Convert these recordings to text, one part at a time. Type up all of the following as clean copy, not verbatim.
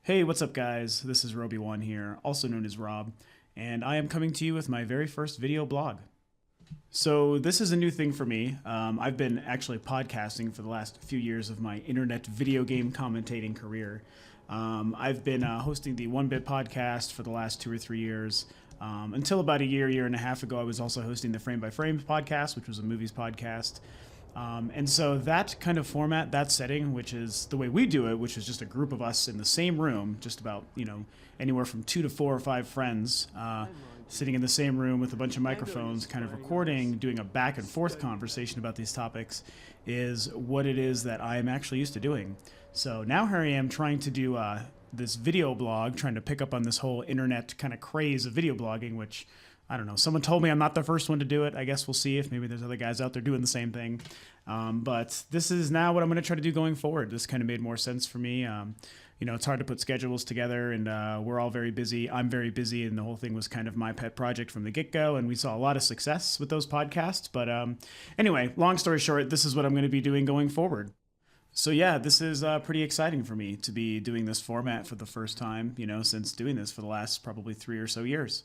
Hey, what's up, guys? This is Roby1 here, also known as Rob, and I am coming to you with my very first video blog. So, this is a new thing for me. I've been actually podcasting for the last few years of my internet video game commentating career. I've been hosting the One Bit podcast for the last 2 or 3 years. Until about a year and a half ago, I was also hosting the Frame by Frame podcast, which was a movies podcast. And so that kind of format, that setting, which is the way we do it, which is just a group of us in the same room, just about, anywhere from 2 to 4 or 5 friends, sitting in the same room with a bunch of microphones, kind of recording, doing a back and forth conversation about these topics, is what it is that I am actually used to doing. So now here I am trying to do this video blog, trying to pick up on this whole internet kind of craze of video blogging, which I don't know. Someone told me I'm not the first one to do it. I guess we'll see if maybe there's other guys out there doing the same thing. But this is now what I'm going to try to do going forward. This kind of made more sense for me. It's hard to put schedules together, and we're all very busy. I'm very busy, and the whole thing was kind of my pet project from the get-go, and we saw a lot of success with those podcasts. But anyway, long story short, this is what I'm going to be doing going forward. So yeah, this is pretty exciting for me to be doing this format for the first time, since doing this for the last probably 3 or so years.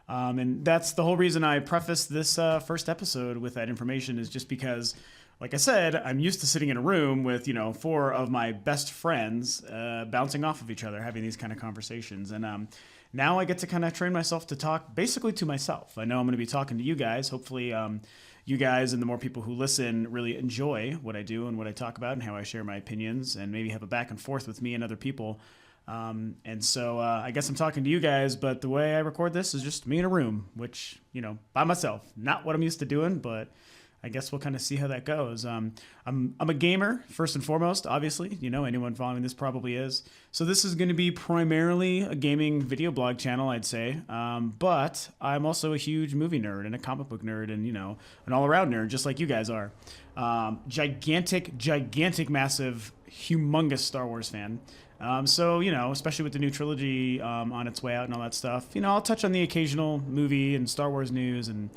And that's the whole reason I prefaced this first episode with that information, is just because, like I said, I'm used to sitting in a room with, 4 of my best friends bouncing off of each other, having these kind of conversations. And now I get to kind of train myself to talk basically to myself. I know I'm going to be talking to you guys. Hopefully you guys and the more people who listen really enjoy what I do and what I talk about and how I share my opinions, and maybe have a back and forth with me and other people. And so I guess I'm talking to you guys, but the way I record this is just me in a room, which, by myself. Not what I'm used to doing, but I guess we'll kind of see how that goes. I'm a gamer, first and foremost, obviously. Anyone following this probably is. So this is going to be primarily a gaming video blog channel, I'd say. But I'm also a huge movie nerd and a comic book nerd and, an all-around nerd, just like you guys are. Gigantic, massive, humongous Star Wars fan. So, especially with the new trilogy on its way out and all that stuff, I'll touch on the occasional movie and Star Wars news and,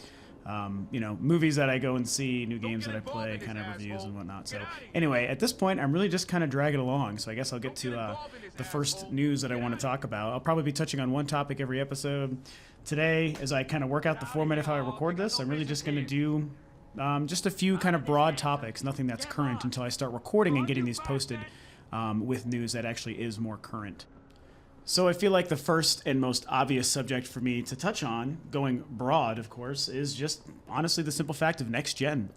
movies that I go and see, new games that I play, kind of reviews and whatnot. So anyway, at this point, I'm really just kind of dragging along. So I guess I'll get to the first news that I want to talk about. I'll probably be touching on one topic every episode. Today, as I kind of work out the format of how I record this, I'm really just going to do just a few kind of broad topics, nothing that's current until I start recording and getting these posted. With news that actually is more current. So I feel like the first and most obvious subject for me to touch on, going broad of course, is just honestly the simple fact of next gen.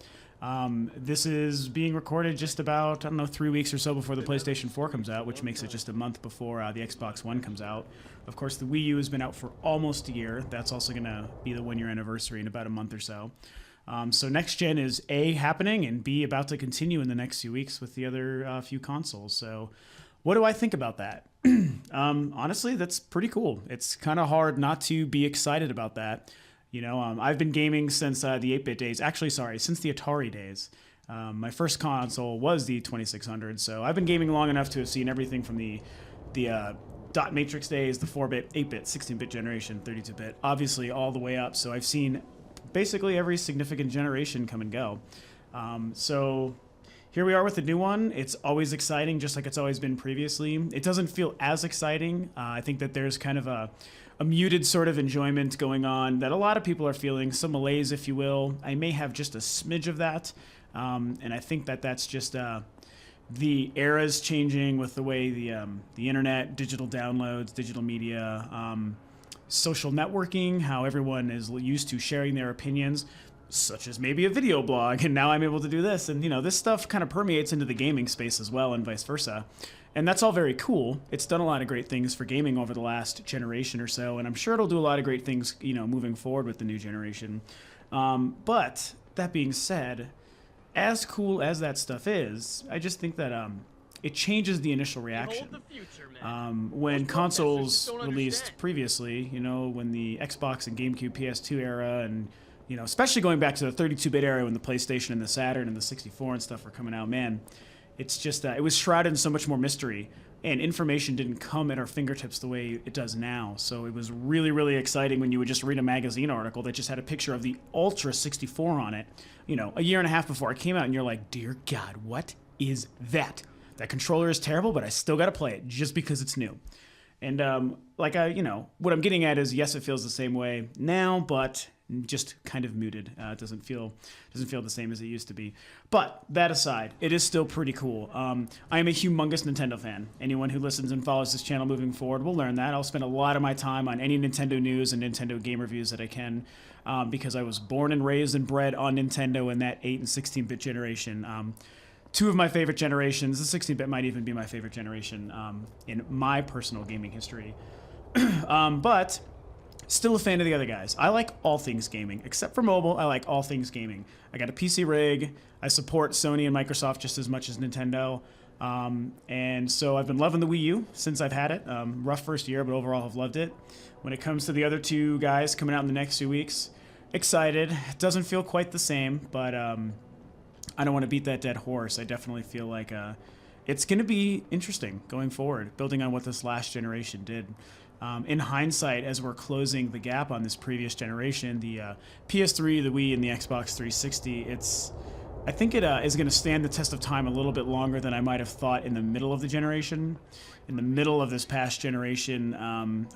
This is being recorded just about, 3 weeks or so before the PlayStation 4 comes out, which makes it just a month before the Xbox One comes out. Of course, the Wii U has been out for almost a year. That's also going to be the 1-year anniversary in about a month or so. So next gen is A, happening, and B, about to continue in the next few weeks with the other few consoles. So what do I think about that? Honestly, that's pretty cool. It's kind of hard not to be excited about that. I've been gaming since the 8-bit days. Actually, sorry, since the Atari days. My first console was the 2600, so I've been gaming long enough to have seen everything from the dot matrix days, the 4-bit, 8-bit, 16-bit generation, 32-bit, obviously all the way up. So I've seen basically every significant generation come and go. So here we are with the new one. It's always exciting, just like it's always been previously. It doesn't feel as exciting. I think that there's kind of a muted sort of enjoyment going on that a lot of people are feeling, some malaise, if you will. I may have just a smidge of that. And I think that that's just the era's changing with the way the internet, digital downloads, digital media, social networking, how everyone is used to sharing their opinions, such as maybe a video blog, and now I'm able to do this. And, this stuff kind of permeates into the gaming space as well, and vice versa. And that's all very cool. It's done a lot of great things for gaming over the last generation or so, and I'm sure it'll do a lot of great things, moving forward with the new generation. But that being said, as cool as that stuff is, I just think that it changes the initial reaction. When consoles released previously, when the Xbox and GameCube, PS2 era, and especially going back to the 32-bit era when the PlayStation and the Saturn and the 64 and stuff were coming out, man, it's just it was shrouded in so much more mystery, and information didn't come at our fingertips the way it does now. So it was really, really exciting when you would just read a magazine article that just had a picture of the Ultra 64 on it, a year and a half before it came out, and you're like, dear God, what is that? That controller is terrible, but I still got to play it just because it's new. And what I'm getting at is, yes, it feels the same way now, but just kind of muted. It doesn't feel the same as it used to be. But that aside, it is still pretty cool. I am a humongous Nintendo fan. Anyone who listens and follows this channel moving forward will learn that. I'll spend a lot of my time on any Nintendo news and Nintendo game reviews that I can, because I was born and raised and bred on Nintendo in that 8 and 16-bit generation. Two of my favorite generations. The 16-bit might even be my favorite generation in my personal gaming history. But still a fan of the other guys. I like all things gaming. Except for mobile, I like all things gaming. I got a PC rig. I support Sony and Microsoft just as much as Nintendo. And so I've been loving the Wii U since I've had it. Rough first year, but overall I've loved it. When it comes to the other two guys coming out in the next 2 weeks, excited. It doesn't feel quite the same, but I don't want to beat that dead horse. I definitely feel like it's going to be interesting going forward, building on what this last generation did. In hindsight, as we're closing the gap on this previous generation, the PS3, the Wii, and the Xbox 360, I think it is going to stand the test of time a little bit longer than I might have thought in the middle of the generation. In the middle of this past generation,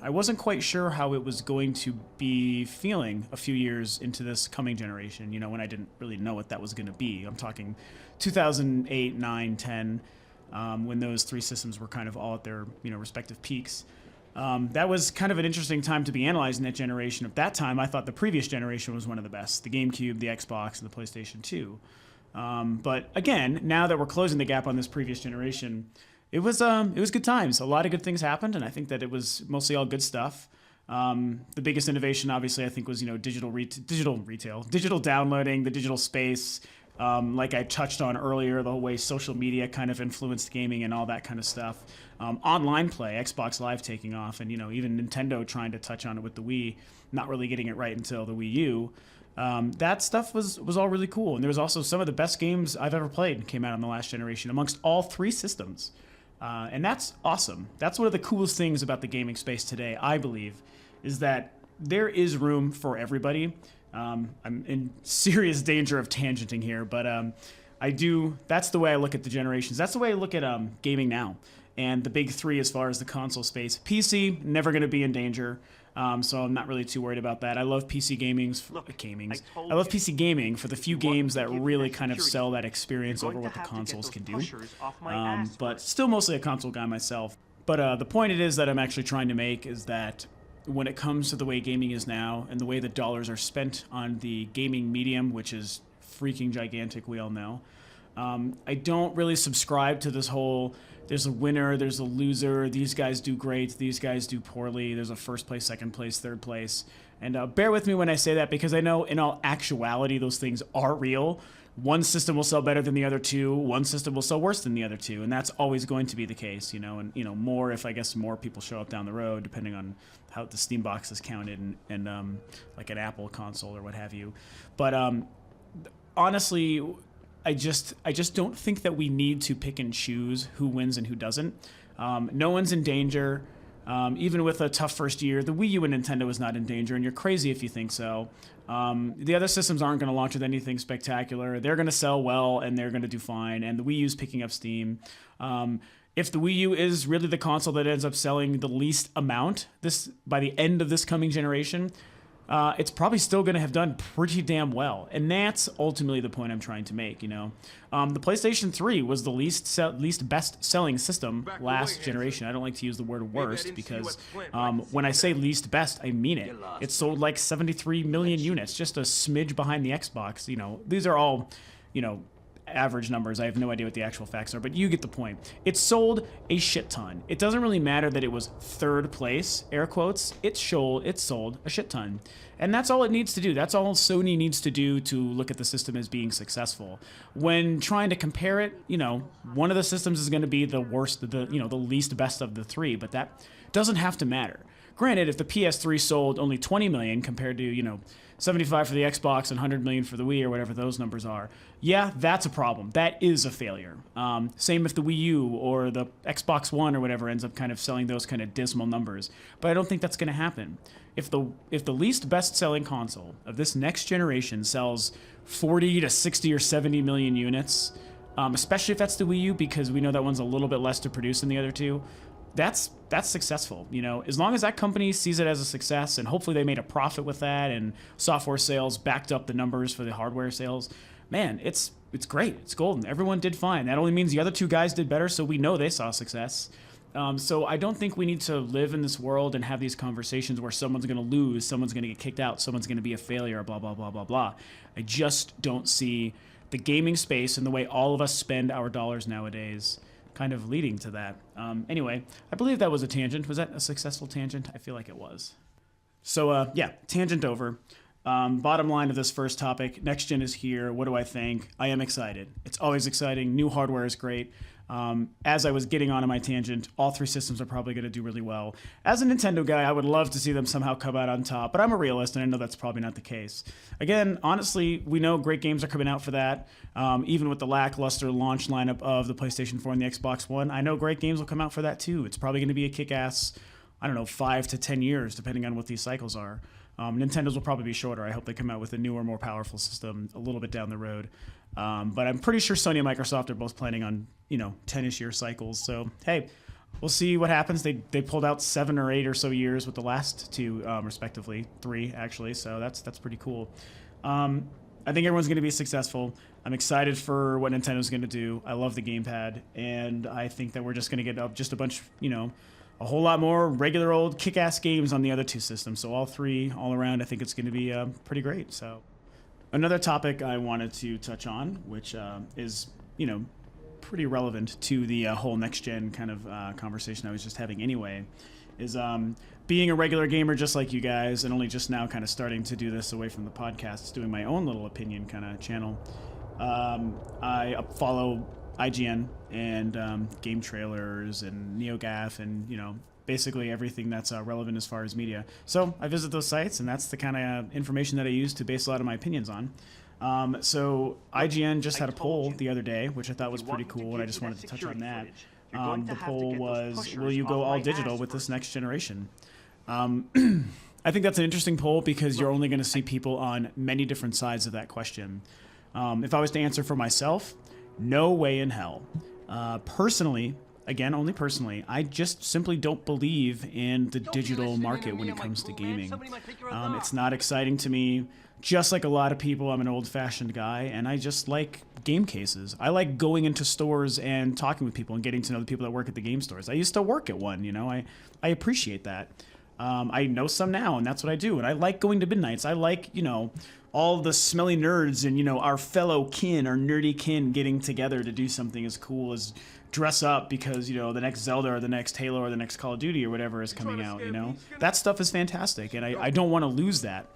I wasn't quite sure how it was going to be feeling a few years into this coming generation, when I didn't really know what that was going to be. I'm talking 2008, 9, 10, when those three systems were kind of all at their respective peaks. That was kind of an interesting time to be analyzing that generation. At that time, I thought the previous generation was one of the best, the GameCube, the Xbox, and the PlayStation 2. But again, now that we're closing the gap on this previous generation, it was good times. A lot of good things happened, and I think that it was mostly all good stuff. The biggest innovation, obviously, I think was digital retail, digital downloading, the digital space. Like I touched on earlier, the whole way social media kind of influenced gaming and all that kind of stuff. Online play, Xbox Live taking off, and even Nintendo trying to touch on it with the Wii, not really getting it right until the Wii U. That stuff was all really cool, and there was also some of the best games I've ever played came out in the last generation amongst all three systems. And that's awesome. That's one of the coolest things about the gaming space today, I believe, is that there is room for everybody. I'm in serious danger of tangenting here, but that's the way I look at the generations. That's the way I look at gaming now. And the big three as far as the console space. PC, never going to be in danger, so I'm not really too worried about that. I love PC I love PC gaming for the few games that really kind of sell that experience over what the consoles can do. But still mostly a console guy myself. But the point it is that I'm actually trying to make is that when it comes to the way gaming is now and the way the dollars are spent on the gaming medium, which is freaking gigantic, we all know, I don't really subscribe to this whole there's a winner, there's a loser, these guys do great, these guys do poorly, there's a first place, second place, third place. And bear with me when I say that, because I know in all actuality those things are real. One system will sell better than the other two, one system will sell worse than the other two, and that's always going to be the case, and more if I guess more people show up down the road, depending on how the Steam box is counted and like an Apple console or what have you. But honestly, I just don't think that we need to pick and choose who wins and who doesn't. No one's in danger. Even with a tough first year, the Wii U and Nintendo is not in danger, and you're crazy if you think so. The other systems aren't going to launch with anything spectacular. They're going to sell well, and they're going to do fine, and the Wii U's picking up steam. If the Wii U is really the console that ends up selling the least amount by the end of this coming generation, it's probably still going to have done pretty damn well. And that's ultimately the point I'm trying to make, The PlayStation 3 was the least best-selling system last generation. I don't like to use the word worst because when I say least best, I mean it. It sold like 73 million units, just a smidge behind the Xbox. These are all, average numbers. I have no idea what the actual facts are, but you get the point. It sold a shit ton. It doesn't really matter that it was third place, air quotes. It sold a shit ton. And that's all it needs to do. That's all Sony needs to do to look at the system as being successful. When trying to compare it, one of the systems is going to be the worst, the least best of the three, but that doesn't have to matter. Granted, if the PS3 sold only 20 million compared to, 75 for the Xbox and 100 million for the Wii or whatever those numbers are, yeah, that's a problem. That is a failure. Same if the Wii U or the Xbox One or whatever ends up kind of selling those kind of dismal numbers. But I don't think that's going to happen. If the least best-selling console of this next generation sells 40 to 60 or 70 million units, especially if that's the Wii U, because we know that one's a little bit less to produce than the other two, that's successful. You know, as long as that company sees it as a success, and hopefully they made a profit with that, and software sales backed up the numbers for the hardware sales, man, it's great. It's golden. Everyone did fine. That only means the other two guys did better, so we know they saw success. So I don't think we need to live in this world and have these conversations where someone's going to lose, someone's going to get kicked out, someone's going to be a failure, blah, blah, blah, blah, blah. I just don't see the gaming space and the way all of us spend our dollars nowadays kind of leading to that. Anyway, I believe that was a tangent. Was that a successful tangent? I feel like it was. So yeah, tangent over. Bottom line of this first topic, next gen is here. What do I think? I am excited. It's always exciting. New hardware is great. As I was getting onto my tangent, all three systems are probably going to do really well. As a Nintendo guy, I would love to see them somehow come out on top, but I'm a realist, and I know that's probably not the case. Again, honestly, we know great games are coming out for that. Even with the lackluster launch lineup of the PlayStation 4 and the Xbox One, I know great games will come out for that too. It's probably going to be a kick-ass, I don't know, 5 to 10 years, depending on what these cycles are. Nintendo's will probably be shorter. I hope they come out with a newer, more powerful system a little bit down the road. But I'm pretty sure Sony and Microsoft are both planning on, 10-ish year cycles. So, hey, we'll see what happens. They pulled out 7 or 8 or so years with the last two, respectively. 3, actually. So that's pretty cool. I think everyone's going to be successful. I'm excited for what Nintendo's going to do. I love the gamepad. And I think that we're just going to get up just a bunch, a whole lot more regular old kick-ass games on the other two systems. So all three, all around, I think it's going to be pretty great. So another topic I wanted to touch on, which is, pretty relevant to the whole next-gen kind of conversation I was just having anyway, is being a regular gamer just like you guys, and only just now kind of starting to do this away from the podcast, doing my own little opinion kind of channel. I follow IGN and game trailers and NeoGAF and, basically everything that's relevant as far as media. So I visit those sites, and that's the kind of information that I use to base a lot of my opinions on. So IGN just had a poll the other day, which I thought was pretty cool, and I just wanted to touch on that. The poll was, will you go all digital with this next generation? I think that's an interesting poll because you're only going to see people on many different sides of that question. If I was to answer for myself, no way in hell. Personally, again, only personally, I just simply don't believe in the digital market when it comes to gaming. It's not exciting to me. Just like a lot of people, I'm an old-fashioned guy, and I just like game cases. I like going into stores and talking with people and getting to know the people that work at the game stores. I used to work at one, I appreciate that. I know some now, and that's what I do. And I like going to midnights. I like, all the smelly nerds and, our fellow kin, our nerdy kin getting together to do something as cool as dress up because, the next Zelda or the next Halo or the next Call of Duty or whatever is coming out, That stuff is fantastic, and I don't want to lose that.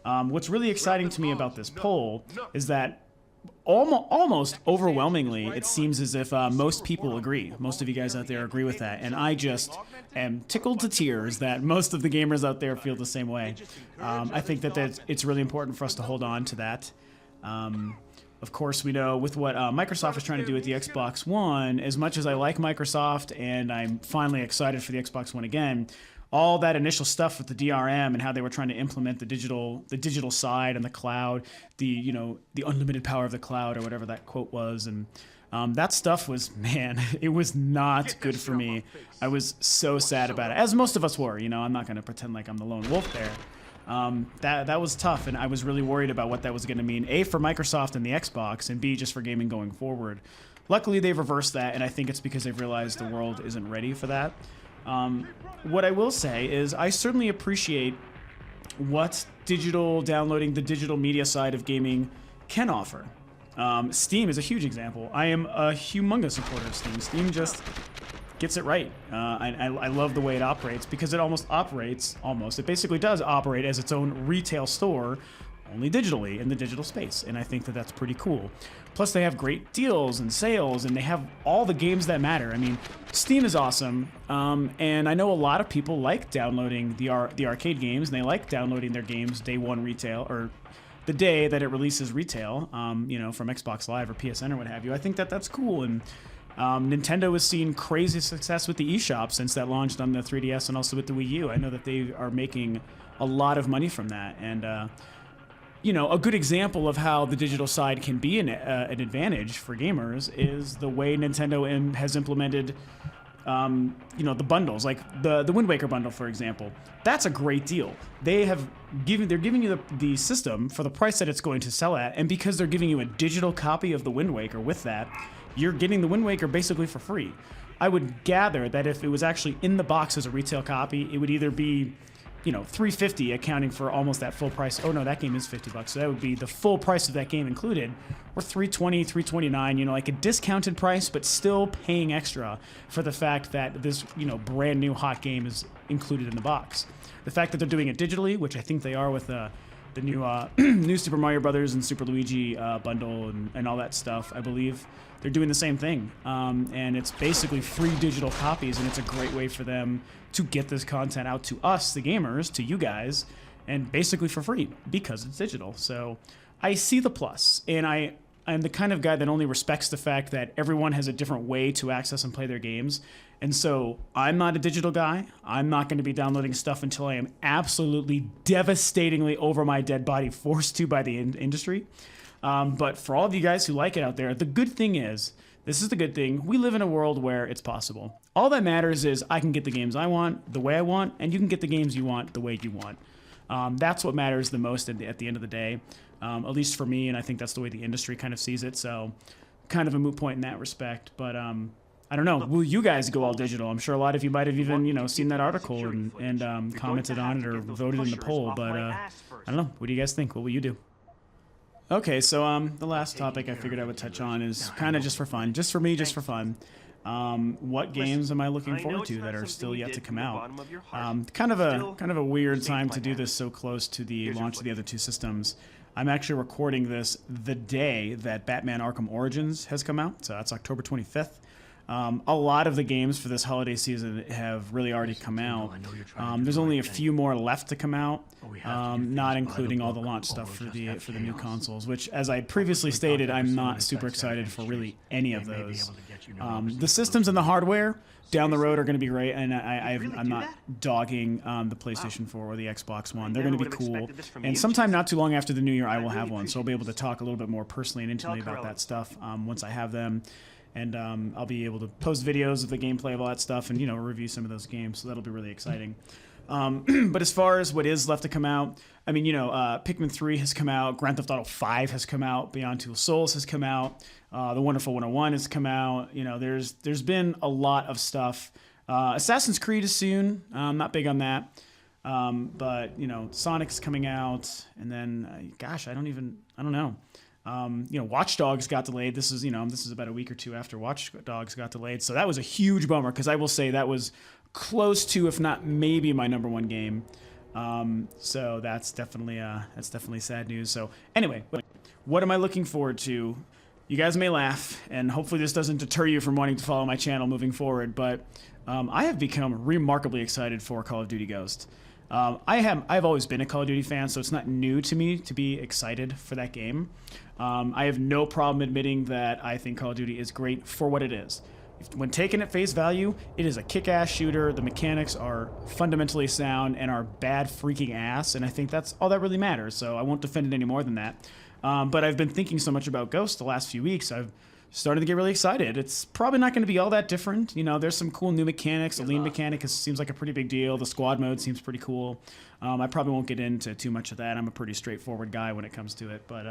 What's really exciting to me about this poll is that almost overwhelmingly, it seems as if most people agree. Most of you guys out there agree with that, and I just am tickled to tears that most of the gamers out there feel the same way. I think that it's really important for us to hold on to that. Of course, we know with what Microsoft is trying to do with the Xbox One, as much as I like Microsoft and I'm finally excited for the Xbox One again, all that initial stuff with the DRM and how they were trying to implement the digital side and the cloud, the unlimited power of the cloud or whatever that quote was, and that stuff was, man, it was not good for me. I was so sad about it, as most of us were. I'm not going to pretend like I'm the lone wolf there. That was tough, and I was really worried about what that was going to mean, A, for Microsoft and the Xbox, and B, just for gaming going forward. Luckily, they've reversed that, and I think it's because they've realized the world isn't ready for that. What I will say is I certainly appreciate what downloading the digital media side of gaming can offer. Steam is a huge example. I am a humongous supporter of Steam. Steam just gets it right. I love the way it operates because it it basically does operate as its own retail store, only digitally in the digital space, and I think that that's pretty cool. Plus, they have great deals and sales, and they have all the games that matter. I mean, Steam is awesome, and I know a lot of people like downloading the arcade games, and they like downloading their games day one retail, or the day that it releases retail, from Xbox Live or PSN or what have you. I think that that's cool, and Nintendo has seen crazy success with the eShop since that launched on the 3DS and also with the Wii U. I know that they are making a lot of money from that, and a good example of how the digital side can be an advantage for gamers is the way Nintendo has implemented the bundles, like the Wind Waker bundle, for example. That's a great deal. They're giving you the system for the price that it's going to sell at, and because they're giving you a digital copy of the Wind Waker with that, you're getting the Wind Waker basically for free. I would gather that if it was actually in the box as a retail copy, it would either be, $350, accounting for almost that full price. Oh no, that game is $50, so that would be the full price of that game included, or $320, $329, like a discounted price, but still paying extra for the fact that this, brand new hot game is included in the box. The fact that they're doing it digitally, which I think they are with the new new Super Mario Brothers and Super Luigi bundle and all that stuff, I believe. They're doing the same thing, and it's basically free digital copies, and it's a great way for them to get this content out to us, the gamers, to you guys, and basically for free, because it's digital. So I see the plus, and I'm the kind of guy that only respects the fact that everyone has a different way to access and play their games, and so I'm not a digital guy. I'm not going to be downloading stuff until I am absolutely devastatingly over my dead body forced to by the industry. But for all of you guys who like it out there, the good thing is, this is the good thing, we live in a world where it's possible. All that matters is I can get the games I want, the way I want, and you can get the games you want, the way you want. That's what matters the most at the end of the day, at least for me, and I think that's the way the industry kind of sees it, so kind of a moot point in that respect, but I don't know, will you guys go all digital? I'm sure a lot of you might have even, seen that article and commented on it or voted in the poll, but I don't know, what do you guys think? What will you do? Okay, so the last topic I figured I would touch on is kind of just for fun, just for me, just for fun. What games am I looking forward to that are still yet to come out? Kind of a weird time to do this so close to the launch of the other two systems. I'm actually recording this the day that Batman Arkham Origins has come out, so that's October 25th. A lot of the games for this holiday season have really already come out. There's only a few more left to come out, not including all the launch stuff for the new consoles, which, as I previously stated, I'm not super excited for really any of those. The systems and the hardware down the road are going to be great, and I'm not dogging the PlayStation 4 or the Xbox One. They're going to be cool, and sometime not too long after the new year, I will have one, so I'll be able to talk a little bit more personally and intimately about that stuff once I have them. And I'll be able to post videos of the gameplay of all that stuff and, review some of those games. So that'll be really exciting. But as far as what is left to come out, I mean, Pikmin 3 has come out. Grand Theft Auto 5 has come out. Beyond Two Souls has come out. The Wonderful 101 has come out. There's been a lot of stuff. Assassin's Creed is soon. I'm not big on that. But, Sonic's coming out. And then, gosh, I don't know. Watch Dogs got delayed. This is about a week or two after Watch Dogs got delayed. So that was a huge bummer because I will say that was close to, if not maybe, my number one game. So that's definitely sad news. So anyway, what am I looking forward to? You guys may laugh, and hopefully this doesn't deter you from wanting to follow my channel moving forward, but I have become remarkably excited for Call of Duty Ghost. I've always been a Call of Duty fan, so it's not new to me to be excited for that game. I have no problem admitting that I think Call of Duty is great for what it is. When taken at face value, it is a kick-ass shooter. The mechanics are fundamentally sound and are bad freaking ass, and I think that's all that really matters, so I won't defend it any more than that. But I've been thinking so much about Ghost the last few weeks, I've started to get really excited. It's probably not going to be all that different. There's some cool new mechanics. The lean mechanic seems like a pretty big deal. The squad mode seems pretty cool. I probably won't get into too much of that. I'm a pretty straightforward guy when it comes to it. But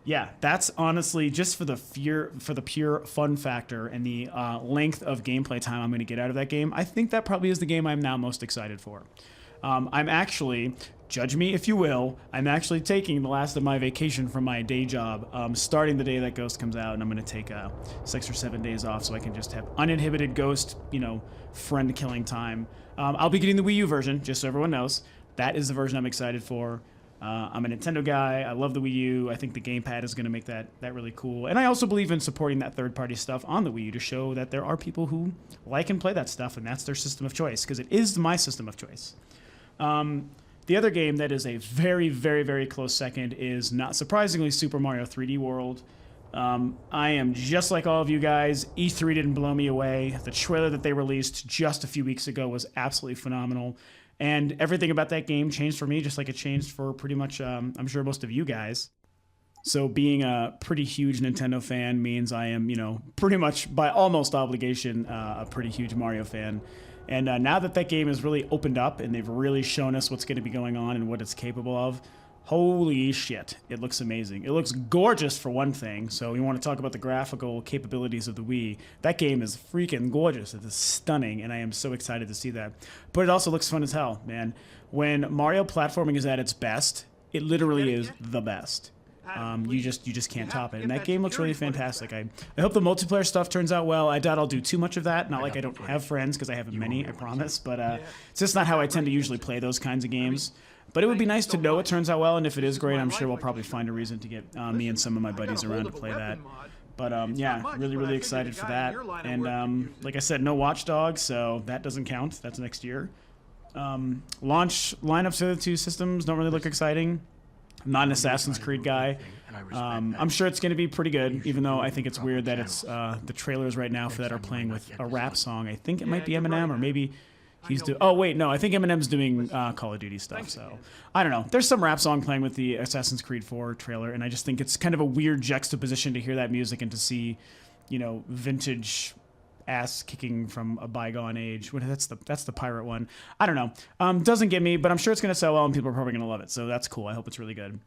yeah, that's honestly just for the pure fun factor and the length of gameplay time I'm going to get out of that game. I think that probably is the game I'm now most excited for. I'm actually, judge me if you will, I'm actually taking the last of my vacation from my day job, starting the day that Ghost comes out, and I'm going to take 6 or 7 days off so I can just have uninhibited Ghost, friend-killing time. I'll be getting the Wii U version, just so everyone knows. That is the version I'm excited for. I'm a Nintendo guy. I love the Wii U. I think the gamepad is going to make that really cool. And I also believe in supporting that third-party stuff on the Wii U to show that there are people who like and play that stuff, and that's their system of choice, because it is my system of choice. The other game that is a very, very, very close second is, not surprisingly, Super Mario 3D World. I am just like all of you guys. E3 didn't blow me away. The trailer that they released just a few weeks ago was absolutely phenomenal. And everything about that game changed for me, just like it changed for pretty much, I'm sure, most of you guys. So being a pretty huge Nintendo fan means I am, pretty much by almost obligation, a pretty huge Mario fan. And now that that game is really opened up and they've really shown us what's going to be going on and what it's capable of, holy shit, it looks amazing. It looks gorgeous for one thing. So we want to talk about the graphical capabilities of the Wii. That game is freaking gorgeous. It is stunning, and I am so excited to see that. But it also looks fun as hell, man. When Mario platforming is at its best, it literally is the best. You just can't top it, and that game looks really fantastic. I hope the multiplayer stuff turns out well. I doubt I'll do too much of that. Not like I don't have friends, because I have many, I promise. But it's just not how I tend to usually play those kinds of games. But it would be nice to know it turns out well, and if it is great, I'm sure we'll probably find a reason to get me and some of my buddies around to play that. But yeah, really excited for that. And like I said, no Watch Dogs, so that doesn't count. That's next year. Launch lineups for the two systems don't really look exciting. I'm not an Assassin's Creed guy. I'm sure it's going to be pretty good, even though I think it's weird that it's the trailers right now for that are playing with a rap song. I think it might be Eminem, or maybe he's doing... Oh, wait, no, I think Eminem's doing Call of Duty stuff, so... I don't know. There's some rap song playing with the Assassin's Creed 4 trailer, and I just think it's kind of a weird juxtaposition to hear that music and to see, vintage ass kicking from a bygone age. That's the pirate one. I don't know. Doesn't get me, but I'm sure it's going to sell well and people are probably going to love it. So that's cool. I hope it's really good.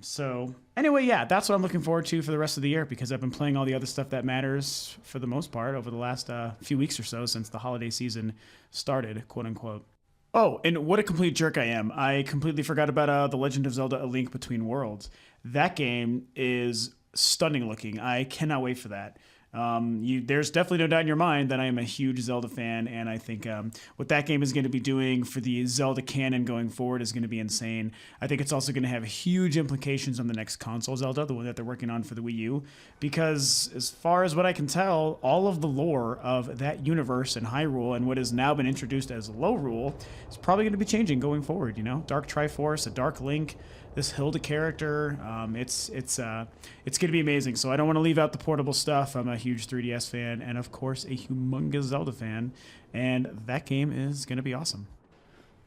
So anyway, yeah, that's what I'm looking forward to for the rest of the year, because I've been playing all the other stuff that matters for the most part over the last few weeks or so since the holiday season started, quote unquote. Oh, and what a complete jerk I am. I completely forgot about The Legend of Zelda: A Link Between Worlds. That game is stunning looking. I cannot wait for that. There's definitely no doubt in your mind that I am a huge Zelda fan, and I think what that game is going to be doing for the Zelda canon going forward is going to be insane. I think it's also going to have huge implications on the next console Zelda, the one that they're working on for the Wii U, because as far as what I can tell, all of the lore of that universe and Hyrule and what has now been introduced as Lorule is probably going to be changing going forward. Dark Triforce, a Dark Link, this Hilda character, it's going to be amazing. So I don't want to leave out the portable stuff. I'm a huge 3DS fan and, of course, a humongous Zelda fan, and that game is going to be awesome.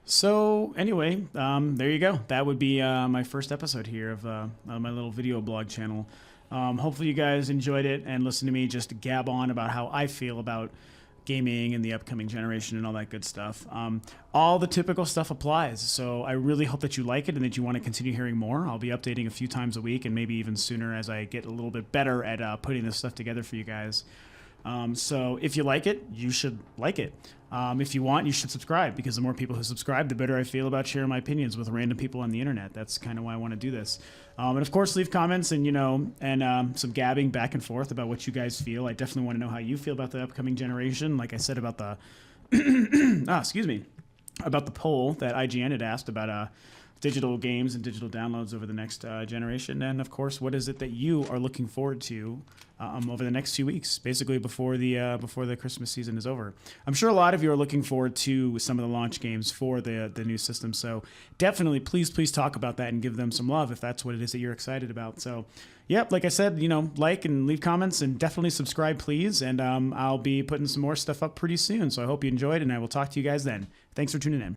So anyway, there you go. That would be my first episode here of my little video blog channel. Hopefully you guys enjoyed it and listened to me just gab on about how I feel about gaming and the upcoming generation and all that good stuff. All the typical stuff applies, so I really hope that you like it and that you want to continue hearing more. I'll be updating a few times a week and maybe even sooner as I get a little bit better at putting this stuff together for you guys. So if you like it, you should like it. If you want, you should subscribe, because the more people who subscribe, the better I feel about sharing my opinions with random people on the internet. That's kind of why I want to do this. And of course, leave comments and, some gabbing back and forth about what you guys feel. I definitely want to know how you feel about the upcoming generation. Like I said about the, about the poll that IGN had asked about digital games and digital downloads over the next generation. And of course, what is it that you are looking forward to over the next few weeks, basically before the Christmas season is over? I'm sure a lot of you are looking forward to some of the launch games for the new system. So definitely, please talk about that and give them some love if that's what it is that you're excited about. So yep, like I said, like and leave comments and definitely subscribe, please. And I'll be putting some more stuff up pretty soon. So I hope you enjoyed, and I will talk to you guys then. Thanks for tuning in.